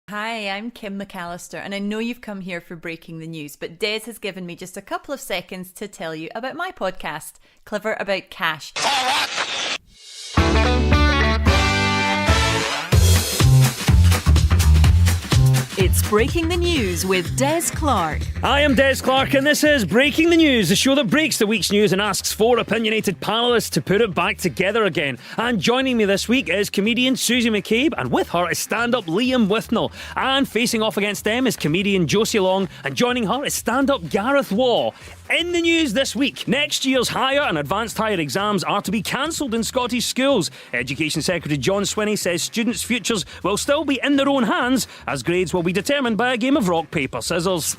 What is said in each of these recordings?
Hi, I'm Kim McAllister, and I know you've come here for breaking the news, but Des has given me just a couple of seconds to tell you about my podcast, Clever About Cash. It's Breaking the News with Des Clark. I am Des Clark, and this is Breaking the News, the show that breaks the week's news and asks four opinionated panellists to put it back together again. And joining me this week is comedian Susie McCabe, and with her is stand-up Liam Withnell. And facing off against them is comedian Josie Long, and joining her is stand-up Gareth Waugh. In the news this week, next year's higher and advanced higher exams are to be cancelled in Scottish schools. Education Secretary John Swinney says students' futures will still be in their own hands, as grades will be determined by a game of rock, paper, scissors.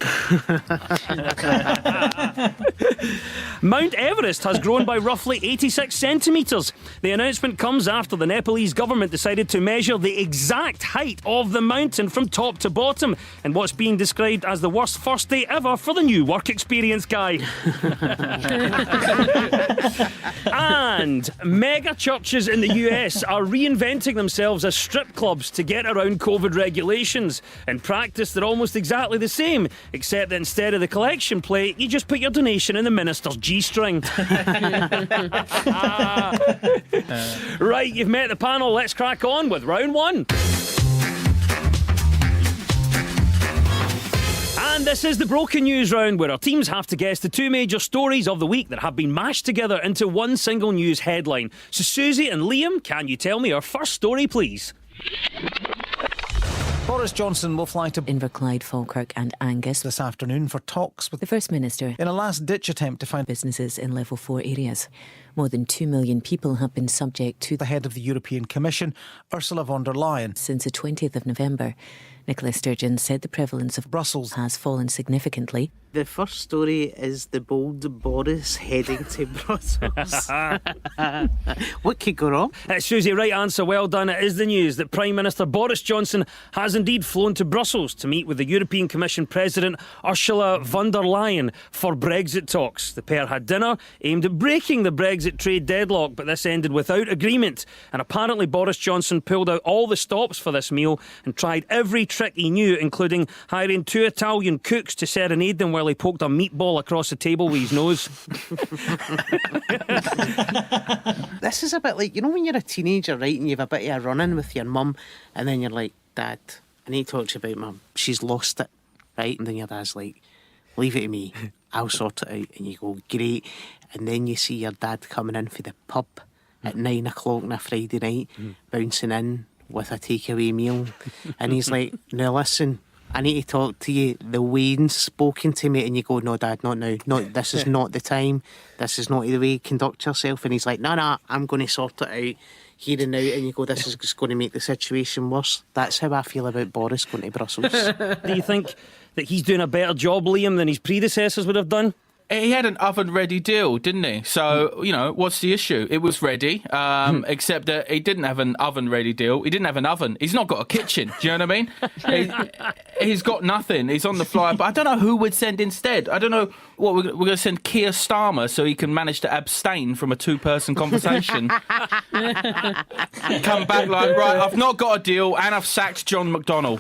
Mount Everest has grown by roughly 86 centimetres. The announcement comes after the Nepalese government decided to measure the exact height of the mountain from top to bottom in what's being described as the worst first day ever for the new work experience guy. And mega churches in the US are reinventing themselves as strip clubs to get around COVID regulations. In practice, they're almost exactly the same, except that instead of the collection plate, you just put your donation in the minister's G-string. Right, you've met the panel. Let's crack on with round one. And this is the Broken News round, where our teams have to guess the two major stories of the week that have been mashed together into one single news headline. So Susie and Liam, can you tell me our first story, please? Boris Johnson will fly to Inverclyde, Falkirk and Angus this afternoon for talks with the First Minister in a last-ditch attempt to find businesses in level 4 areas. More than 2 million people have been subject to the head of the European Commission, Ursula von der Leyen. Since the 20th of November, Nicola Sturgeon said the prevalence of Brussels has fallen significantly. The first story is the bold Boris heading to Brussels. What could go wrong? Susie, right answer, well done. It is the news that Prime Minister Boris Johnson has indeed flown to Brussels to meet with the European Commission President Ursula von der Leyen for Brexit talks. The pair had dinner aimed at breaking the Brexit trade deadlock, but this ended without agreement. And apparently Boris Johnson pulled out all the stops for this meal and tried every trick he knew, including hiring 2 Italian cooks to serenade them while he poked a meatball across the table with his nose. This is a bit like, you know, when you're a teenager, right, and you have a bit of a run-in with your mum, and then you're like, Dad, I need to talk to you about Mum. She's lost it, right? And then your dad's like, leave it to me, I'll sort it out. And you go, great. And then you see your dad coming in for the pub at 9 o'clock on a Friday night, bouncing in with a takeaway meal. And he's like, now listen, I need to talk to you. The Wayne's spoken to me. And you go, no, Dad, not now. No, this is not the time. This is not the way you conduct yourself. And he's like, no, I'm going to sort it out here and now. And you go, this is just going to make the situation worse. That's how I feel about Boris going to Brussels. Do you think that he's doing a better job, Liam, than his predecessors would have done? He had an oven-ready deal, didn't he? So, you know, what's the issue? It was ready, except that he didn't have an oven-ready deal. He didn't have an oven. He's not got a kitchen. Do you know what I mean? He's got nothing. He's on the fly. But I don't know who we'd send instead. I don't know what we're going to send Keir Starmer so he can manage to abstain from a two-person conversation. Come back like, right, I've not got a deal and I've sacked John McDonnell.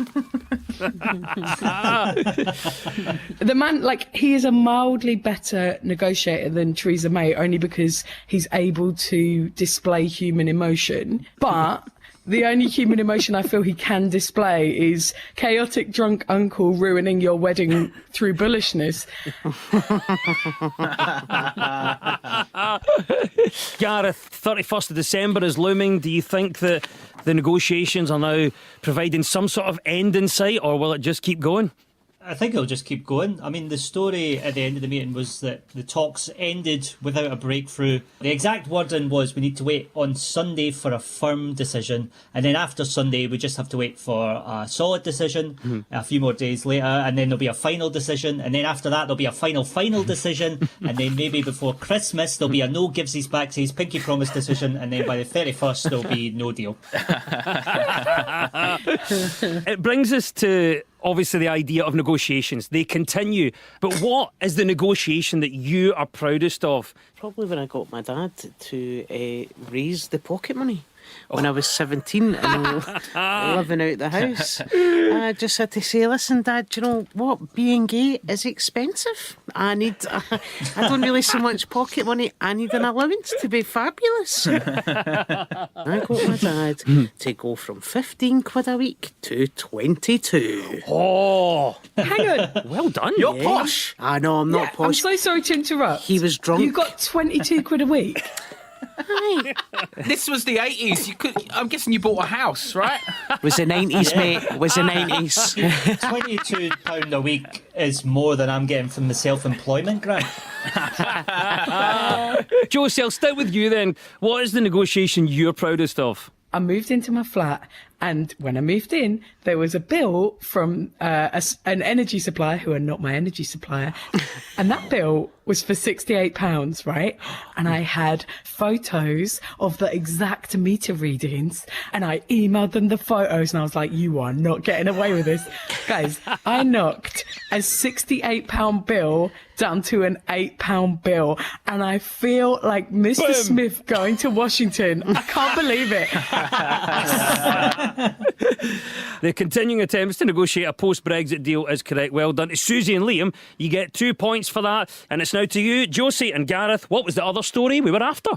The man, like, he is a mildly better negotiator than Theresa May, only because he's able to display human emotion. But the only human emotion I feel he can display is chaotic drunk uncle ruining your wedding through bullishness. Gareth, 31st of December is looming. Do you think that the negotiations are now providing some sort of end in sight, or will it just keep going? I think it'll just keep going. I mean, the story at the end of the meeting was that the talks ended without a breakthrough. The exact wording was we need to wait on Sunday for a firm decision, and then after Sunday we just have to wait for a solid decision a few more days later, and then there'll be a final decision, and then after that there'll be a final decision, and then maybe before Christmas there'll be a no gives his back to his pinky promise decision, and then by the 31st there'll be no deal. It brings us to obviously the idea of negotiations. They continue. But what is the negotiation that you are proudest of? Probably when I got my dad to raise the pocket money. when I was 17 and living out the house. I just had to say, listen, Dad, do you know what? Being gay is expensive. I don't really so much pocket money. I need an allowance to be fabulous. I got my dad to go from 15 quid a week to 22. Oh, Hang on. well done. You're posh. I know, I'm not I'm posh. so sorry to interrupt. He was drunk. You got 22 quid a week. Aye. This was the 80s. I'm guessing you bought a house, right? Was the 90s, mate. Was the 90s. £22 a week is more than I'm getting from the self-employment grant. Josie, I'll start with you then. What is the negotiation you're proudest of? I moved into my flat, and when I moved in, there was a bill from an energy supplier who are not my energy supplier, and that bill was for £68, right? And I had photos of the exact meter readings, and I emailed them the photos, and I was like, you are not getting away with this. Guys, I knocked a £68 bill down to an £8 bill, and I feel like Mr. Smith going to Washington. I can't believe it. The continuing attempts to negotiate a post-Brexit deal is correct. Well done to Susie and Liam. You get 2 points for that. And it's now to you, Josie and Gareth. What was the other story we were after?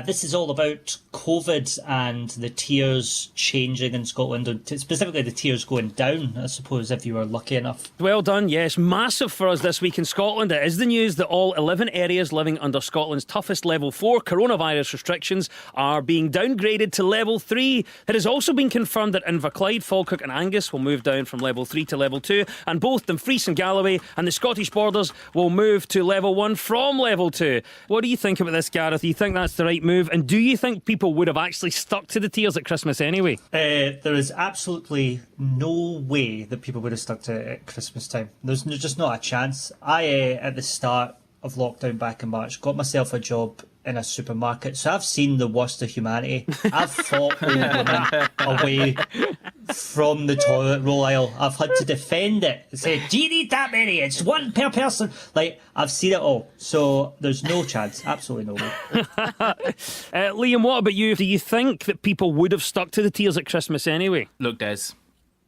This is all about COVID and the tiers changing in Scotland, specifically the tiers going down, I suppose, if you were lucky enough. Well done, yes. Massive for us this week in Scotland. It is the news that all 11 areas living under Scotland's toughest level 4 coronavirus restrictions are being downgraded to level 3. It has also been confirmed that Inverclyde, Falkirk and Angus will move down from level 3 to level 2, and both Dumfries and Galloway and the Scottish borders will move to level 1 from level 2. What do you think about this, Gareth? Do you think that's the right move? And do you think people would have actually stuck to the tiers at Christmas anyway? There is absolutely no way that people would have stuck to it at Christmas time. There's just not a chance. I, at the start of lockdown back in March, got myself a job in a supermarket, so I've seen the worst of humanity. I've fought old women away from the toilet roll aisle. I've had to defend it. Say, do you need that many? It's one per person. Like, I've seen it all. So there's no chance. Absolutely no way. Liam, what about you? Do you think that people would have stuck to the tiers at Christmas anyway? Look, Des,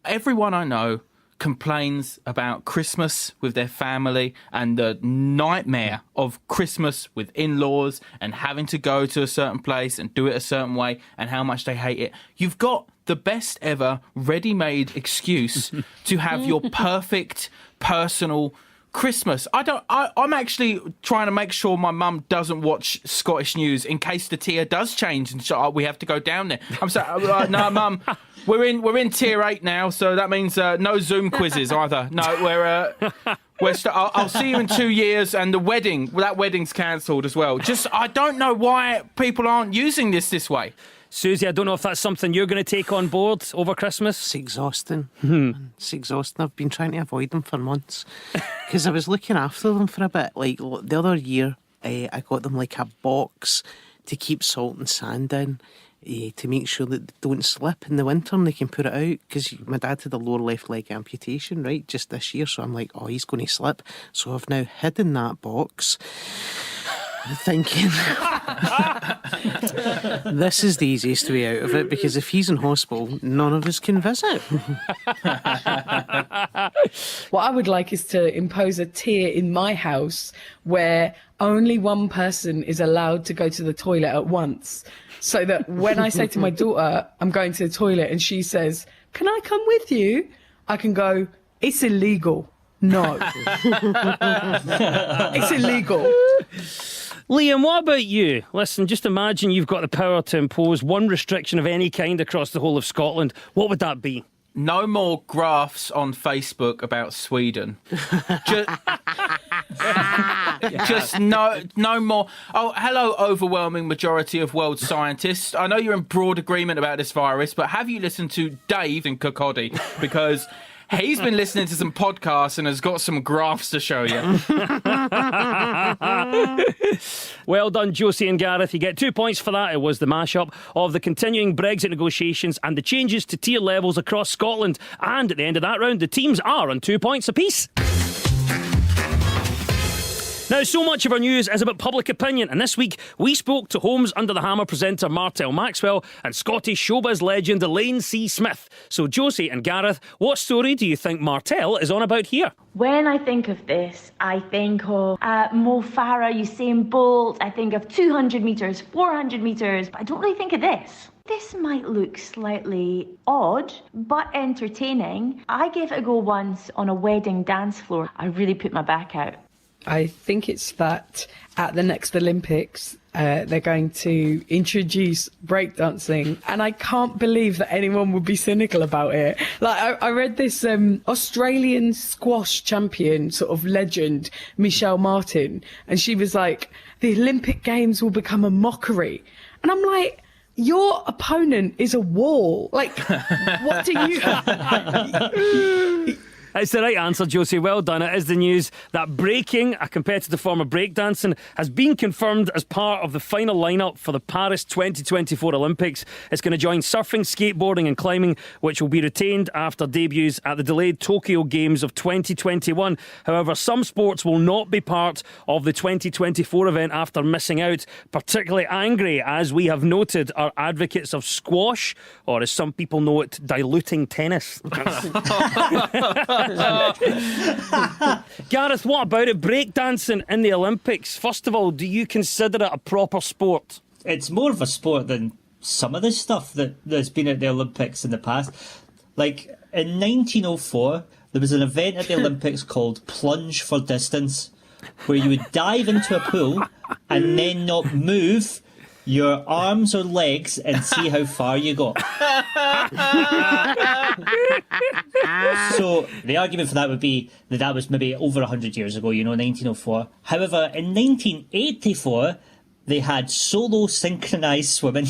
everyone I know complains about Christmas with their family and the nightmare of Christmas with in-laws and having to go to a certain place and do it a certain way and how much they hate it. You've got the best ever ready-made excuse to have your perfect personal Christmas. I'm actually trying to make sure my mum doesn't watch Scottish news in case the tier does change and we have to go down there. I'm saying, no, Mum, we're in tier 8 now, so that means no Zoom quizzes either. No, I'll see you in 2 years, and that wedding's cancelled as well. I don't know why people aren't using this way. Susie, I don't know if that's something you're going to take on board over Christmas. It's exhausting. It's exhausting. I've been trying to avoid them for months because I was looking after them for a bit. Like the other year, I got them like a box to keep salt and sand in to make sure that they don't slip in the winter and they can put it out, because my dad had a lower left leg amputation, right, just this year. So I'm like, oh, he's going to slip. So I've now hidden that box, thinking this is the easiest way out of it, because if he's in hospital, none of us can visit. What I would like is to impose a tier in my house where only one person is allowed to go to the toilet at once, so that when I say to my daughter, I'm going to the toilet, and she says, can I come with you? I can go, it's illegal. No. It's illegal. Liam, what about you? Listen, just imagine you've got the power to impose one restriction of any kind across the whole of Scotland. What would that be? No more graphs on Facebook about Sweden. Just no more. Oh, hello, overwhelming majority of world scientists. I know you're in broad agreement about this virus, but have you listened to Dave in Kirkcaldy? Because he's been listening to some podcasts and has got some graphs to show you. Well done, Josie and Gareth. You get 2 points for that. It was the mashup of the continuing Brexit negotiations and the changes to tier levels across Scotland. And at the end of that round, the teams are on 2 points apiece. Now, so much of our news is about public opinion, and this week we spoke to Holmes Under the Hammer presenter Martel Maxwell and Scottish showbiz legend Elaine C. Smith. So, Josie and Gareth, what story do you think Martel is on about here? When I think of this, I think of Mo Farah, Usain Bolt, I think of 200 metres, 400 metres, but I don't really think of this. This might look slightly odd, but entertaining. I gave it a go once on a wedding dance floor. I really put my back out. I think it's that at the next Olympics, they're going to introduce breakdancing, and I can't believe that anyone would be cynical about it. Like, I read this Australian squash champion, sort of legend, Michelle Martin, and she was like, the Olympic Games will become a mockery. And I'm like, your opponent is a wall. Like, what do you... It's the right answer, Josie. Well done. It is the news that breaking, a competitive form of breakdancing, has been confirmed as part of the final lineup for the Paris 2024 Olympics. It's going to join surfing, skateboarding and climbing, which will be retained after debuts at the delayed Tokyo Games of 2021. However, some sports will not be part of the 2024 event after missing out. Particularly angry, as we have noted, are advocates of squash, or as some people know it, diluting tennis. Gareth, what about it? Breakdancing in the Olympics. First of all, do you consider it a proper sport? It's more of a sport than some of the stuff that's been at the Olympics in the past. Like, in 1904, there was an event at the Olympics called Plunge for Distance, where you would dive into a pool and then not move your arms or legs and see how far you got. So the argument for that would be that was maybe over 100 years ago, 1904. However, in 1984, they had solo synchronised swimming.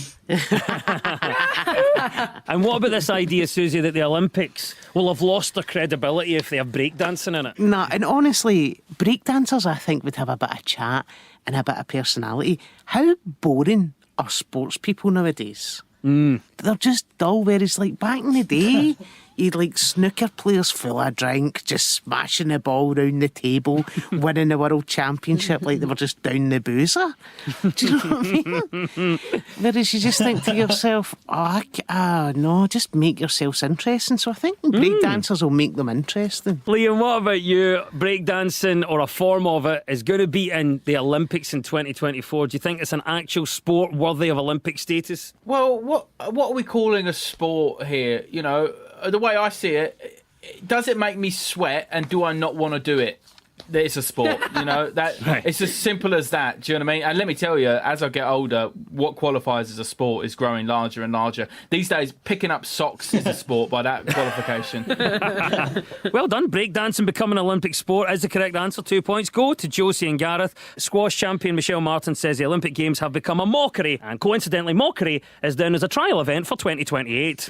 And what about this idea, Susie, that the Olympics will have lost their credibility if they have breakdancing in it? Nah, and honestly, breakdancers, I think, would have a bit of chat and a bit of personality. How boring are sports people nowadays? They're just dull, whereas like back in the day, you'd like snooker players full of drink, just smashing the ball round the table, winning the world championship like they were just down the boozer. Do you know what I mean? Whereas you just think to yourself, no, just make yourselves interesting. So I think breakdancers will make them interesting. Liam, what about you? Breakdancing, or a form of it, is going to be in the Olympics in 2024. Do you think it's an actual sport worthy of Olympic status? Well, what are we calling a sport here? The way I see it, does it make me sweat, and do I not want to do it? It's a sport, It's as simple as that. Do you know what I mean? And let me tell you, as I get older, what qualifies as a sport is growing larger and larger. These days, picking up socks is a sport by that qualification. Well done. Breakdancing becoming an Olympic sport is the correct answer. 2 points go to Josie and Gareth. Squash champion Michelle Martin says the Olympic Games have become a mockery, and coincidentally, mockery is down as a trial event for 2028.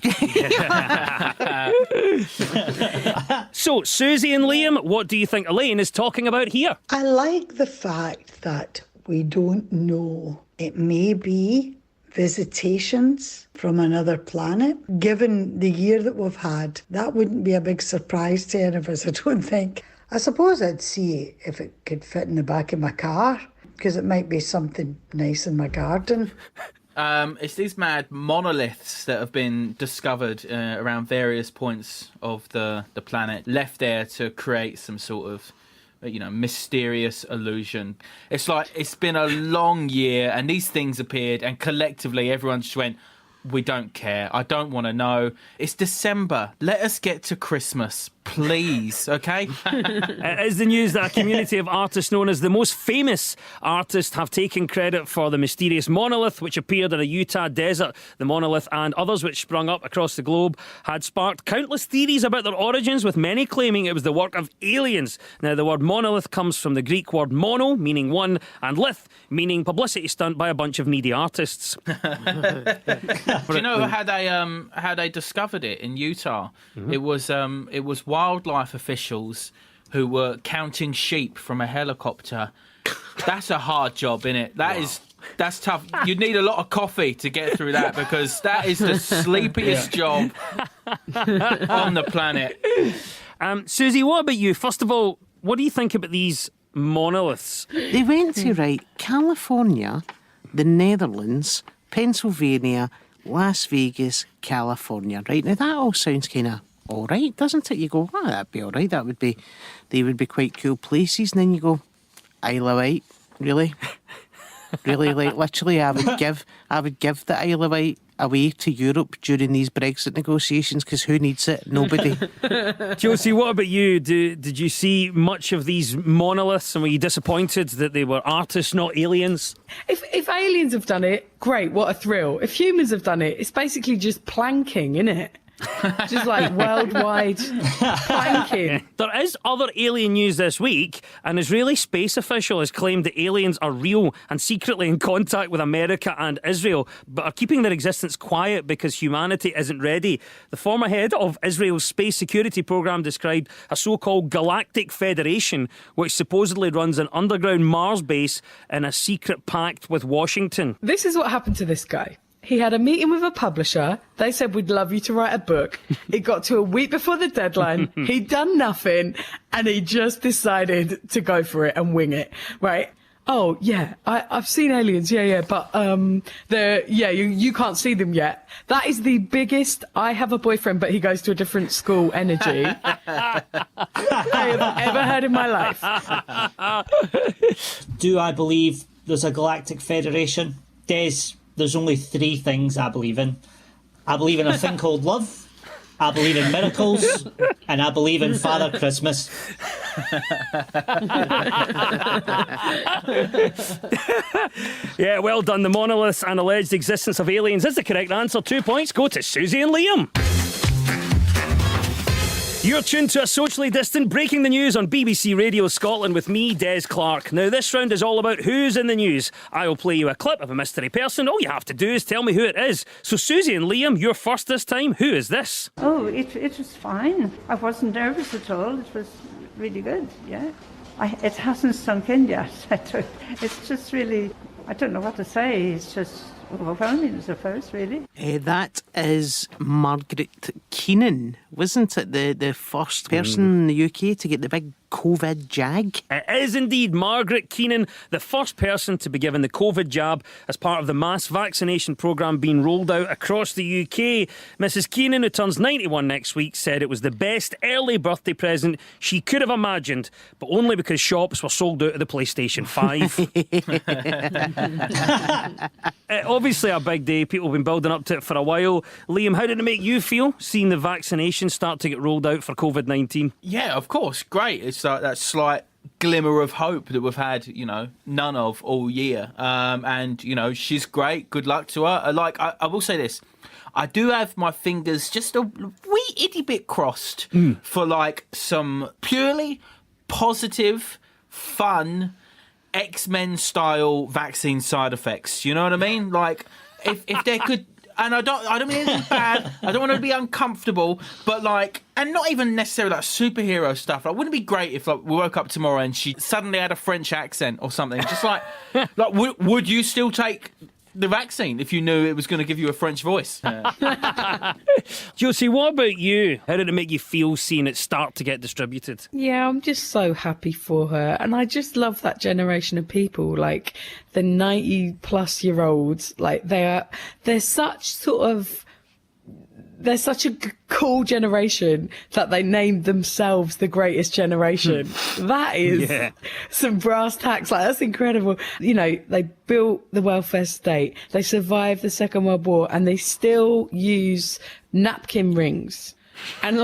So, Susie and Liam, what do you think Elaine is talking about here? I like the fact that we don't know. It may be visitations from another planet. Given the year that we've had, that wouldn't be a big surprise to any of us, I don't think. I suppose I'd see if it could fit in the back of my car, because it might be something nice in my garden. It's these mad monoliths that have been discovered around various points of the planet, left there to create some sort of mysterious illusion. It's like it's been a long year and these things appeared, and collectively everyone just went, we don't care. I don't want to know. It's December. Let us get to Christmas, please, okay? It is the news that a community of artists known as the most famous artists have taken credit for the mysterious monolith which appeared in a Utah desert. The monolith and others which sprung up across the globe had sparked countless theories about their origins, with many claiming it was the work of aliens. Now, the word monolith comes from the Greek word mono, meaning one, and lith, meaning publicity stunt by a bunch of needy artists. Do you know how they discovered it in Utah? Mm-hmm. It was wildlife officials who were counting sheep from a helicopter. That's a hard job, innit? That's tough. You'd need a lot of coffee to get through that, because that is the sleepiest job on the planet. Susie, what about you? First of all, what do you think about these monoliths. They went to, right, California, the Netherlands, Pennsylvania, Las Vegas, California. Right, now that all sounds kind of all right, doesn't it? You go, that'd be all right. They would be quite cool places. And then you go, Isle of Wight, really? Really, like literally, I would give the Isle of Wight away to Europe during these Brexit negotiations, because who needs it? Nobody. Josie, what about you? Did you see much of these monoliths, and were you disappointed that they were artists, not aliens? If aliens have done it, great, what a thrill. If humans have done it, it's basically just planking, isn't it? Just like worldwide planking. There is other alien news this week. An Israeli space official has claimed that aliens are real and secretly in contact with America and Israel, but are keeping their existence quiet because humanity isn't ready. The former head of Israel's space security program described a so-called Galactic Federation, which supposedly runs an underground Mars base in a secret pact with Washington. This is what happened to this guy. He had a meeting with a publisher. They said, we'd love you to write a book. It got to a week before the deadline. He'd done nothing, and he just decided to go for it and wing it, right? Oh, yeah, I've seen aliens, but you can't see them yet. That is the biggest I have a boyfriend, but he goes to a different school energy I have ever heard in my life. Do I believe there's a galactic federation? Des, there's only 3 things I believe in. I believe in a thing called love, I believe in miracles, and I believe in Father Christmas. Yeah, well done. The monoliths and alleged existence of aliens is the correct answer. 2 points go to Susie and Liam. You're tuned to a socially distant Breaking the News on BBC Radio Scotland with me, Des Clark. Now, this round is all about who's in the news. I will play you a clip of a mystery person. All you have to do is tell me who it is. So, Susie and Liam, you're first this time. Who is this? Oh, it was fine. I wasn't nervous at all. It was really good, yeah. It hasn't sunk in yet. It's just really, I don't know what to say. It's just overwhelming, I suppose, really. That is Margaret Keenan, wasn't it? The first person in the UK to get the big COVID jag. It is indeed Margaret Keenan, the first person to be given the COVID jab as part of the mass vaccination programme being rolled out across the UK. Mrs. Keenan, who turns 91 next week, said it was the best early birthday present she could have imagined, but only because shops were sold out of the PlayStation 5. Obviously a big day. People have been building up to it for a while. Liam, how did it make you feel seeing the vaccination start to get rolled out for COVID-19? Yeah, of course. Great. It's like that slight glimmer of hope that we've had, none of all year. And, she's great. Good luck to her. I will say this. I do have my fingers just a wee itty bit crossed for some purely positive, fun, X-Men style vaccine side effects. You know what I mean? If there could, and I don't mean anything bad. I don't want to be uncomfortable, but and not even necessarily superhero stuff. Wouldn't it be great if we woke up tomorrow and she suddenly had a French accent or something? Just would you still take the vaccine if you knew it was going to give you a French voice? Josie, what about you? How did it make you feel seeing it start to get distributed? Yeah, I'm just so happy for her. And I just love that generation of people, the 90-plus-year-olds. They're such a cool generation that they named themselves the greatest generation. That is some brass tacks. That's incredible. They built the welfare state. They survived the Second World War, and they still use napkin rings. And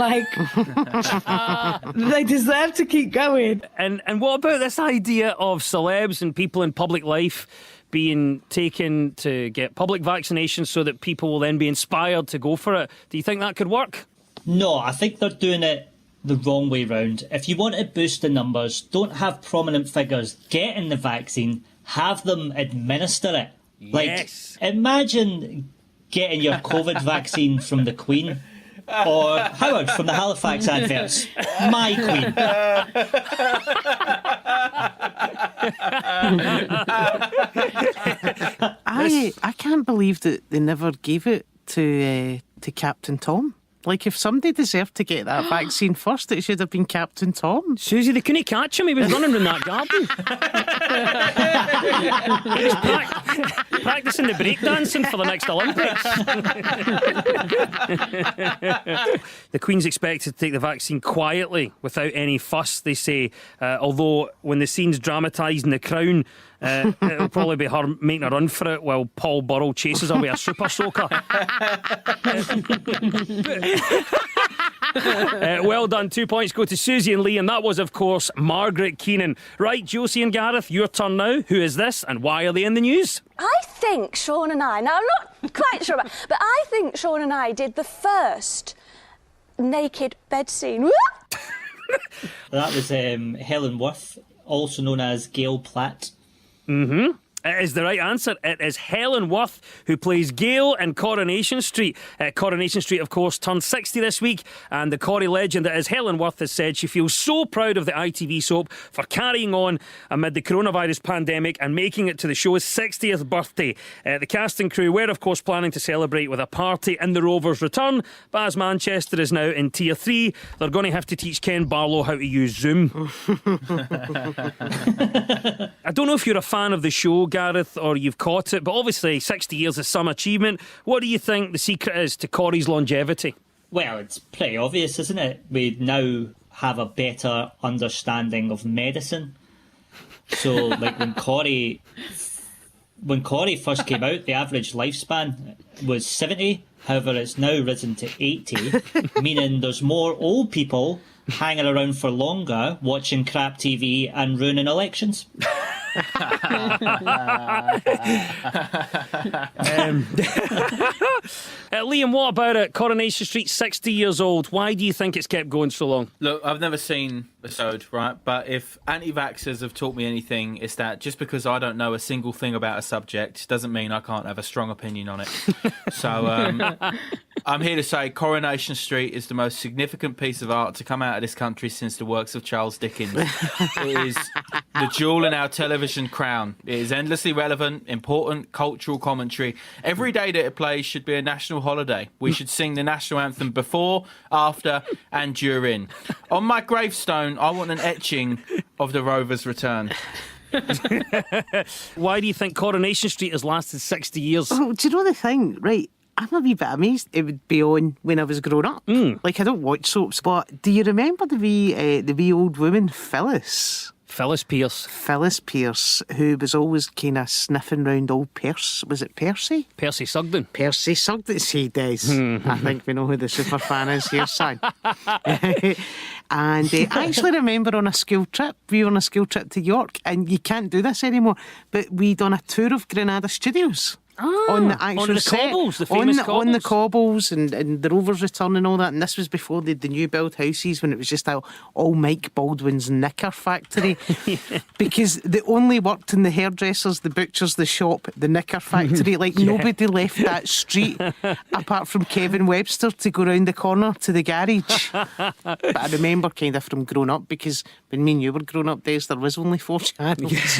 they deserve to keep going. And what about this idea of celebs and people in public life being taken to get public vaccinations so that people will then be inspired to go for it? Do you think that could work? No, I think they're doing it the wrong way round. If you want to boost the numbers, don't have prominent figures getting the vaccine, have them administer it. Yes. Imagine getting your COVID vaccine from the Queen. Or Howard from the Halifax adverts. My Queen. I can't believe that they never gave it to Captain Tom. Like, if somebody deserved to get that vaccine first, it should have been Captain Tom. Susie, they couldn't catch him. He was running around that garden. He was practicing the breakdancing for the next Olympics. The Queen's expected to take the vaccine quietly, without any fuss, they say. Although, when the scene's dramatised in The Crown, it'll probably be her making a run for it while Paul Burrell chases her with a super soaker. Well done. 2 points go to Susie and Lee, and that was, of course, Margaret Keenan. Right, Josie and Gareth, your turn now. Who is this, and why are they in the news? I think Sean and I, now I'm not quite sure about, but I think Sean and I did the first naked bed scene. That was Helen Worth, also known as Gail Platt. Mm-hmm. It is the right answer. It is Helen Worth who plays Gail in Coronation Street. Coronation Street, of course, turned 60 this week, and the Corrie legend that is Helen Worth has said she feels so proud of the ITV soap for carrying on amid the coronavirus pandemic and making it to the show's 60th birthday. The cast and crew were, of course, planning to celebrate with a party in the Rovers' return, but as Manchester is now in Tier 3, they're going to have to teach Ken Barlow how to use Zoom. I don't know if you're a fan of the show, Gareth, or you've caught it, but obviously 60 years is some achievement. What do you think the secret is to Corrie's longevity? Well, it's pretty obvious, isn't it? We now have a better understanding of medicine. So, like, when Corrie first came out, the average lifespan was 70. However, it's now risen to 80, meaning there's more old people hanging around for longer, watching crap TV and ruining elections. Liam, what about it? Coronation Street, 60 years old. Why do you think it's kept going so long? Look, I've never seen the episode, right? But if anti-vaxxers have taught me anything, it's that just because I don't know a single thing about a subject doesn't mean I can't have a strong opinion on it. So I'm here to say Coronation Street is the most significant piece of art to come out of this country since the works of Charles Dickens. It is the jewel in our television crown. It is endlessly relevant, important cultural commentary. Every day that it plays should be a national holiday. We should sing the national anthem before, after and during. On my gravestone, I want an etching of the Rovers' return. Why do you think Coronation Street has lasted 60 years? Oh, do you know the thing, right? I'm a wee bit amazed it would be on when I was growing up. Like, I don't watch soaps, but do you remember the wee old woman, Phyllis? Phyllis Pierce. Phyllis Pierce, who was always kind of sniffing round old Was it Percy? Percy Sugden. Percy Sugden, he does. I think we know who the super fan is here, son. And I actually remember on a school trip, we were on a school trip to York, and you can't do this anymore, but we'd done a tour of Granada Studios. On the actual on the set, cobbles, the famous cobbles. On the cobbles and the Rovers' return and all that. And this was before the new build houses, when it was just all Mike Baldwin's knicker factory. Because they only worked in the hairdressers, the butchers, the shop, the knicker factory. Like, nobody left that street apart from Kevin Webster to go round the corner to the garage. But I remember kind of from growing up, because when me and you were growing up, Des, there was only 4 channels.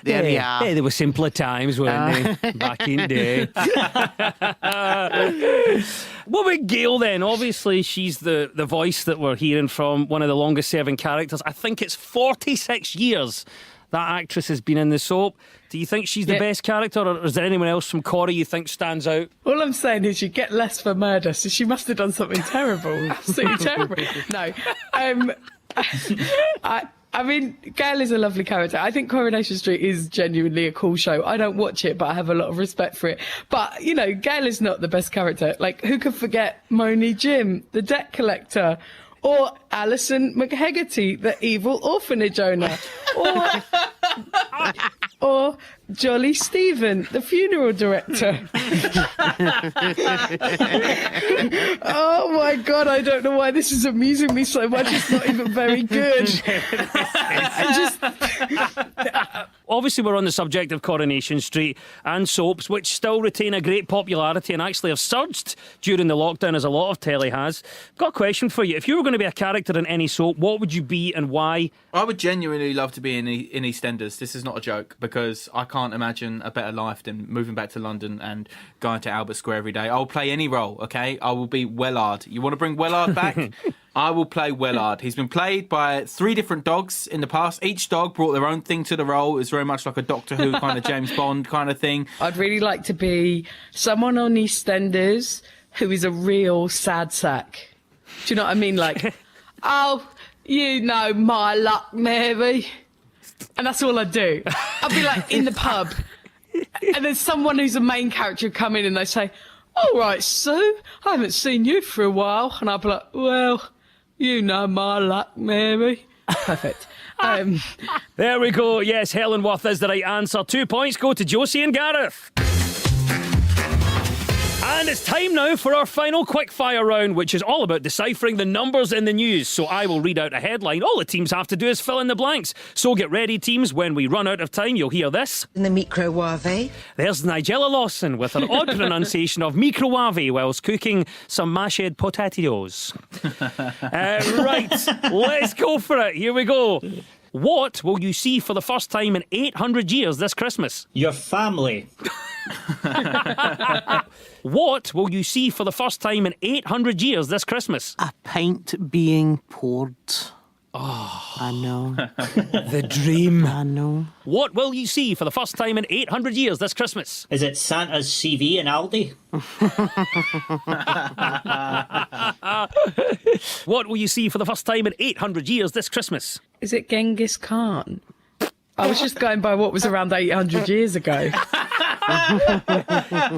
There you are. Hey, there were simpler times, weren't they? Back in the day. What about Gail then? Obviously, she's the voice that we're hearing from, one of the longest serving characters. I think it's 46 years that actress has been in the soap. Do you think she's the best character, or is there anyone else from Corrie you think stands out? All I'm saying is you get less for murder, so she must have done something terrible. Absolutely terrible. No. I mean, Gail is a lovely character. I think Coronation Street is genuinely a cool show. I don't watch it, but I have a lot of respect for it. But, you know, Gail is not the best character. Like, who could forget Moni Jim, the debt collector? Or Alison McHegarty, the evil orphanage owner? Or Jolly Stephen, the funeral director? Oh my God, I don't know why this is amusing me so much. It's not even very good. Obviously, we're on the subject of Coronation Street and soaps, which still retain a great popularity and actually have surged during the lockdown, as a lot of telly has. Got a question for you. If you were going to be a character in any soap, what would you be and why? I would genuinely love to be in EastEnders. This is not a joke, because I can't can't imagine a better life than moving back to London and going to Albert Square every day. I'll play any role, okay? I will be Wellard. You want to bring Wellard back? I will play Wellard. He's been played by 3 different dogs in the past. Each dog brought their own thing to the role. It was very much like a Doctor Who kind of James Bond kind of thing. I'd really like to be someone on EastEnders who is a real sad sack. Do you know what I mean? Like, oh, you know my luck, Mary. And that's all I'd do. I'd be like in the pub, and then someone who's a main character would come in and they say, all right, Sue, I haven't seen you for a while. And I'd be like, well, you know my luck, Mary. Perfect. There we go. Yes, Helen Worth is the right answer. 2 points go to Josie and Gareth. And it's time now for our final quickfire round, which is all about deciphering the numbers in the news. So I will read out a headline. All the teams have to do is fill in the blanks. So get ready, teams. When we run out of time, you'll hear this. In the microwave. There's Nigella Lawson with an odd pronunciation of microwave whilst cooking some mashed potatoes. Right, let's go for it. Here we go. What will you see for the first time in 800 years this Christmas? Your family. What will you see for the first time in 800 years this Christmas? A pint being poured. Oh, I know. The dream. I know. What will you see for the first time in 800 years this Christmas? Is it Santa's CV in Aldi? What will you see for the first time in 800 years this Christmas? Is it Genghis Khan? I was just going by what was around 800 years ago.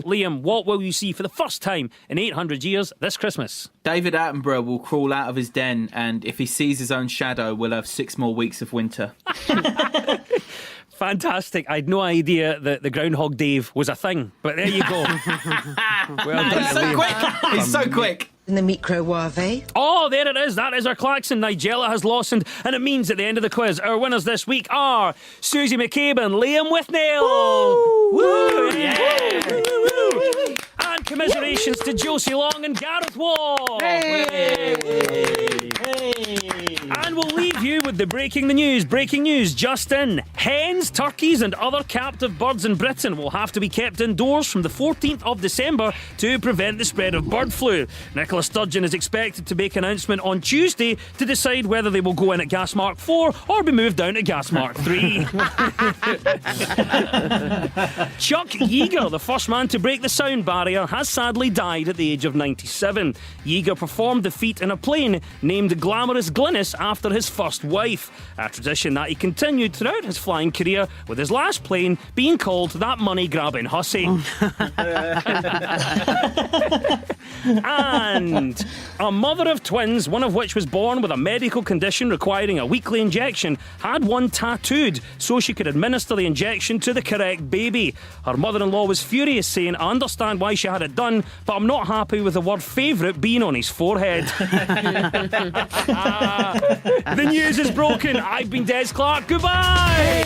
Liam, what will you see for the first time in 800 years this Christmas? David Attenborough will crawl out of his den, and if he sees his own shadow, we'll have 6 more weeks of winter. Fantastic. I had no idea that the Groundhog Dave was a thing, but there you go. Well done, He's so Liam. quick. He's so quick. In the microwave. Oh, there it is. That is our klaxon. Nigella has lost, and it means at the end of the quiz, our winners this week are Susie McCabe and Liam Withnell. Woo! Woo! Yeah! Woo! And commiserations to Josie Long and Gareth Wall. Hey! And we'll leave you with the breaking the news. Breaking news just in. Hens, turkeys and other captive birds in Britain will have to be kept indoors from the 14th of December to prevent the spread of bird flu. Nicola Sturgeon is expected to make an announcement on Tuesday to decide whether they will go in at gas mark 4 or be moved down to gas mark 3. Chuck Yeager, the first man to break the sound barrier, has sadly died at the age of 97. Yeager performed the feat in a plane named Glamorous Glynis after his first wife, a tradition that he continued throughout his flying career, with his last plane being called that money-grabbing hussy. And a mother of twins, one of which was born with a medical condition requiring a weekly injection, had one tattooed so she could administer the injection to the correct baby. Her mother-in-law was furious, saying, I understand why she had it done, but I'm not happy with the word favourite being on his forehead. The news is broken. I've been Des Clark. Goodbye!